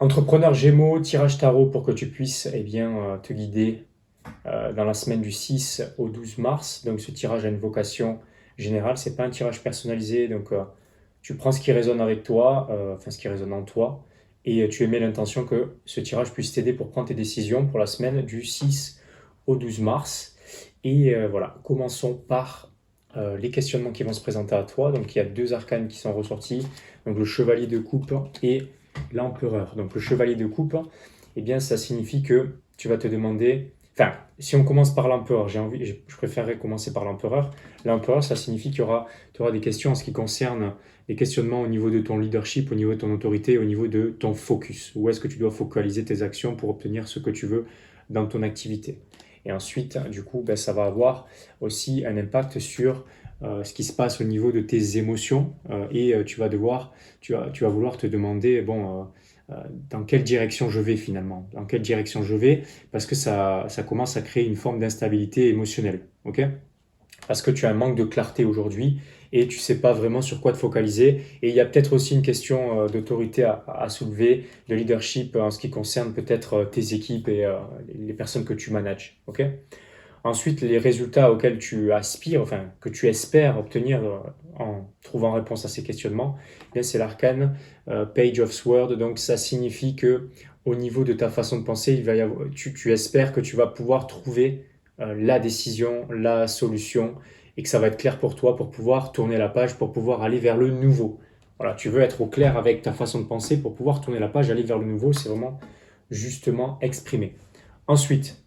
Entrepreneur Gémeaux, tirage tarot pour que tu puisses te guider dans la semaine du 6 au 12 mars. Donc ce tirage a une vocation générale, c'est pas un tirage personnalisé. Tu prends ce qui résonne avec toi, enfin ce qui résonne en toi, et tu émets l'intention que ce tirage puisse t'aider pour prendre tes décisions pour la semaine du 6 au 12 mars. Voilà, commençons par les questionnements qui vont se présenter à toi. Donc il y a deux arcanes qui sont ressortis, donc le chevalier de coupe et l'empereur. Donc le chevalier de coupe, eh bien ça signifie que tu vas te demander, enfin si on commence par l'empereur, je préférerais commencer par l'empereur. L'empereur, ça signifie tu auras des questions en ce qui concerne des questionnements au niveau de ton leadership, au niveau de ton autorité, au niveau de ton focus. Où est-ce que tu dois focaliser tes actions pour obtenir ce que tu veux dans ton activité. Et ensuite, du coup, ça va avoir aussi un impact sur ce qui se passe au niveau de tes émotions tu vas vouloir te demander, dans quelle direction je vais finalement, dans quelle direction je vais, parce que ça commence à créer une forme d'instabilité émotionnelle, ok? Parce que tu as un manque de clarté aujourd'hui et tu ne sais pas vraiment sur quoi te focaliser. Et il y a peut-être aussi une question d'autorité à soulever, de leadership en ce qui concerne peut-être tes équipes et les personnes que tu manages, ok? Ensuite, les résultats auxquels tu aspires, enfin, que tu espères obtenir en trouvant réponse à ces questionnements, eh bien, c'est l'arcane Page of Swords. Donc, ça signifie que au niveau de ta façon de penser, tu espères que tu vas pouvoir trouver la décision, la solution, et que ça va être clair pour toi pour pouvoir tourner la page, pour pouvoir aller vers le nouveau. Voilà, tu veux être au clair avec ta façon de penser pour pouvoir tourner la page, aller vers le nouveau, c'est vraiment justement exprimé. Ensuite,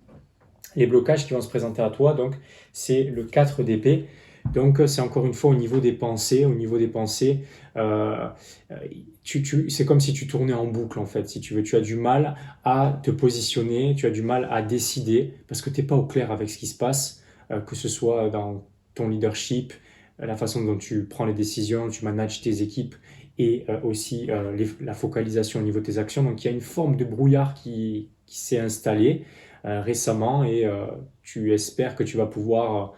les blocages qui vont se présenter à toi, donc c'est le 4 d'épée. Donc c'est encore une fois au niveau des pensées, euh, c'est comme si tu tournais en boucle en fait, si tu veux. Tu as du mal à te positionner, tu as du mal à décider, parce que tu n'es pas au clair avec ce qui se passe, que ce soit dans ton leadership, la façon dont tu prends les décisions, tu manages tes équipes, et aussi la focalisation au niveau de tes actions. Donc il y a une forme de brouillard qui s'est installée récemment et tu espères que tu vas pouvoir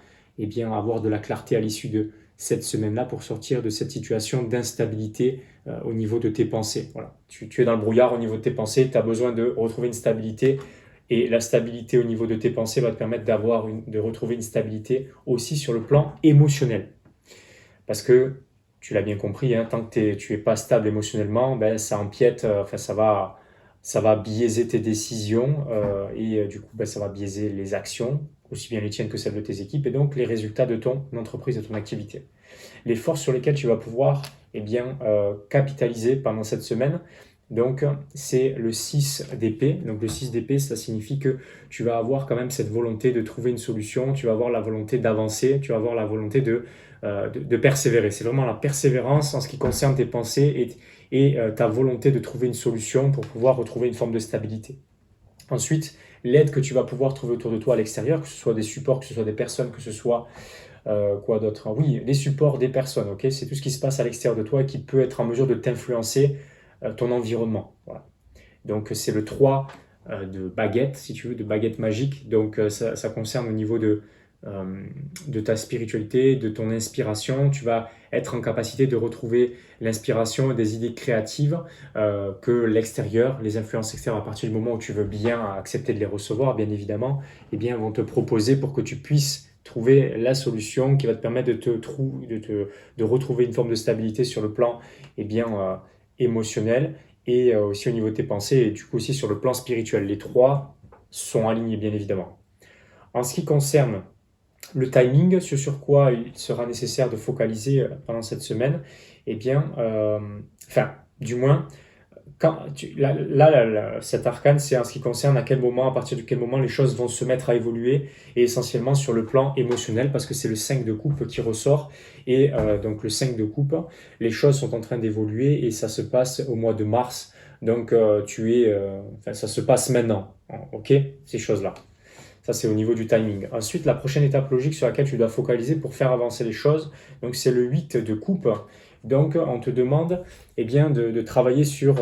avoir de la clarté à l'issue de cette semaine-là pour sortir de cette situation d'instabilité au niveau de tes pensées. Voilà. Tu es dans le brouillard au niveau de tes pensées, tu as besoin de retrouver une stabilité et la stabilité au niveau de tes pensées va te permettre de retrouver une stabilité aussi sur le plan émotionnel. Parce que, tu l'as bien compris, hein, tant que tu n'es pas stable émotionnellement, ça empiète, ça va biaiser tes décisions du coup, ça va biaiser les actions, aussi bien les tiennes que celles de tes équipes, et donc les résultats de ton entreprise, de ton activité. Les forces sur lesquelles tu vas pouvoir capitaliser pendant cette semaine, donc c'est le 6 d'épée. Donc le 6 d'épée, ça signifie que tu vas avoir quand même cette volonté de trouver une solution, tu vas avoir la volonté d'avancer, tu vas avoir la volonté de persévérer. C'est vraiment la persévérance en ce qui concerne tes pensées et ta volonté de trouver une solution pour pouvoir retrouver une forme de stabilité. Ensuite, l'aide que tu vas pouvoir trouver autour de toi à l'extérieur, que ce soit des supports, que ce soit des personnes, que ce soit quoi d'autre? Oui, les supports des personnes, ok? C'est tout ce qui se passe à l'extérieur de toi et qui peut être en mesure de t'influencer ton environnement. Voilà. Donc c'est le 3 de baguette, si tu veux, de baguette magique. Donc ça concerne au niveau de ta spiritualité, de ton inspiration. Tu vas être en capacité de retrouver l'inspiration et des idées créatives que l'extérieur, les influences extérieures, à partir du moment où tu veux bien accepter de les recevoir, bien évidemment, vont te proposer pour que tu puisses trouver la solution qui va te permettre de retrouver une forme de stabilité sur le plan émotionnel et aussi au niveau de tes pensées et du coup aussi sur le plan spirituel. Les trois sont alignés bien évidemment. En ce qui concerne le timing, ce sur quoi il sera nécessaire de focaliser pendant cette semaine, enfin, du moins, cet arcane, c'est en ce qui concerne à quel moment, à partir de quel moment les choses vont se mettre à évoluer, et essentiellement sur le plan émotionnel, parce que c'est le 5 de coupe qui ressort, et donc le 5 de coupe, les choses sont en train d'évoluer, et ça se passe au mois de mars, donc ça se passe maintenant, ok, ces choses-là. Ça, c'est au niveau du timing. Ensuite, la prochaine étape logique sur laquelle tu dois focaliser pour faire avancer les choses, donc c'est le 8 de coupe. Donc, on te demande de travailler sur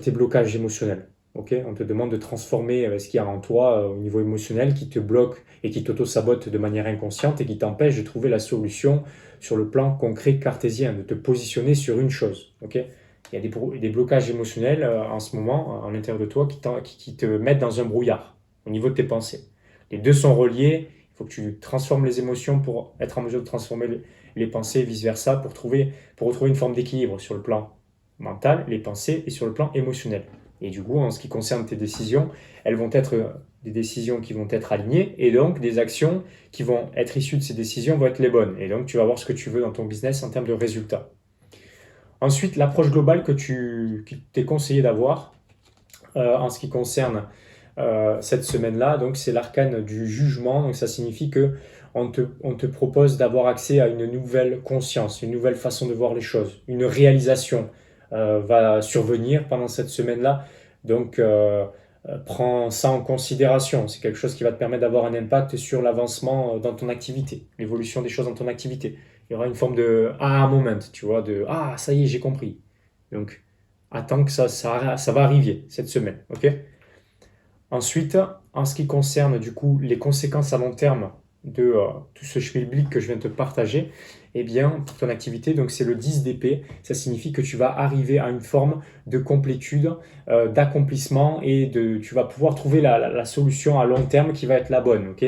tes blocages émotionnels. Okay, on te demande de transformer ce qu'il y a en toi au niveau émotionnel qui te bloque et qui t'auto-sabote de manière inconsciente et qui t'empêche de trouver la solution sur le plan concret cartésien, de te positionner sur une chose. Okay, il y a des blocages émotionnels en ce moment, à l'intérieur de toi, qui te mettent dans un brouillard au niveau de tes pensées. Les deux sont reliés, il faut que tu transformes les émotions pour être en mesure de transformer les pensées et vice-versa, pour retrouver une forme d'équilibre sur le plan mental, les pensées, et sur le plan émotionnel. Et du coup, en ce qui concerne tes décisions, elles vont être des décisions qui vont être alignées, et donc des actions qui vont être issues de ces décisions vont être les bonnes. Et donc, tu vas avoir ce que tu veux dans ton business en termes de résultats. Ensuite, l'approche globale qui t'est conseillé d'avoir en ce qui concerne cette semaine-là, donc c'est l'arcane du jugement. Donc ça signifie que on te propose d'avoir accès à une nouvelle conscience, une nouvelle façon de voir les choses, une réalisation va survenir pendant cette semaine-là. Donc prends ça en considération. C'est quelque chose qui va te permettre d'avoir un impact sur l'avancement dans ton activité, l'évolution des choses dans ton activité. Il y aura une forme de ah moment, tu vois, de ah ça y est, j'ai compris. Donc attends que ça va arriver cette semaine, ok? Ensuite, en ce qui concerne du coup les conséquences à long terme de tout ce schmilblick que je viens de te partager, eh bien, pour ton activité, donc c'est le 10 d'épée, ça signifie que tu vas arriver à une forme de complétude, d'accomplissement et tu vas pouvoir trouver la solution à long terme qui va être la bonne, ok?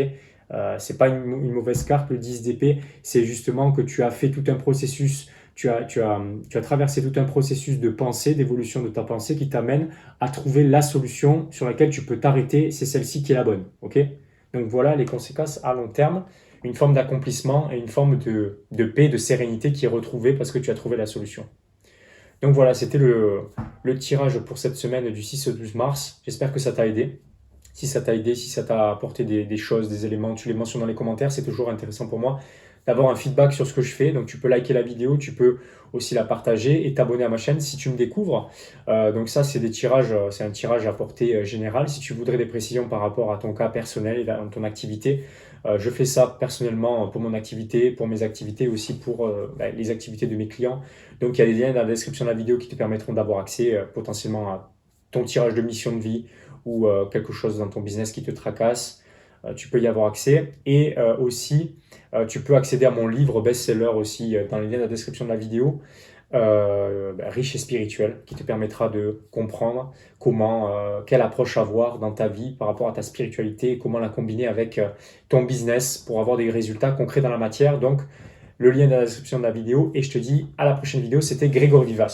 C'est pas une mauvaise carte, le 10 d'épée, c'est justement que tu as fait tout un processus, tu as traversé tout un processus de pensée, d'évolution de ta pensée qui t'amène à trouver la solution sur laquelle tu peux t'arrêter, c'est celle-ci qui est la bonne, ok? Donc voilà les conséquences à long terme, une forme d'accomplissement et une forme de paix, de sérénité qui est retrouvée parce que tu as trouvé la solution. Donc voilà, c'était le tirage pour cette semaine du 6 au 12 mars. J'espère que ça t'a aidé. Si ça t'a aidé, si ça t'a apporté des choses, des éléments, tu les mentionnes dans les commentaires, c'est toujours intéressant pour moi d'avoir un feedback sur ce que je fais. Donc tu peux liker la vidéo, tu peux aussi la partager et t'abonner à ma chaîne si tu me découvres. Donc ça, c'est des tirages, c'est un tirage à portée générale. Si tu voudrais des précisions par rapport à ton cas personnel et à ton activité, je fais ça personnellement pour mon activité, pour mes activités, aussi pour les activités de mes clients. Donc il y a des liens dans la description de la vidéo qui te permettront d'avoir accès potentiellement à ton tirage de mission de vie ou quelque chose dans ton business qui te tracasse. Tu peux y avoir accès. Et aussi, tu peux accéder à mon livre best-seller aussi dans les liens de la description de la vidéo, riche et spirituel, qui te permettra de comprendre quelle approche avoir dans ta vie par rapport à ta spiritualité et comment la combiner avec ton business pour avoir des résultats concrets dans la matière. Donc, le lien est dans la description de la vidéo et je te dis à la prochaine vidéo. C'était Grégory Vivas.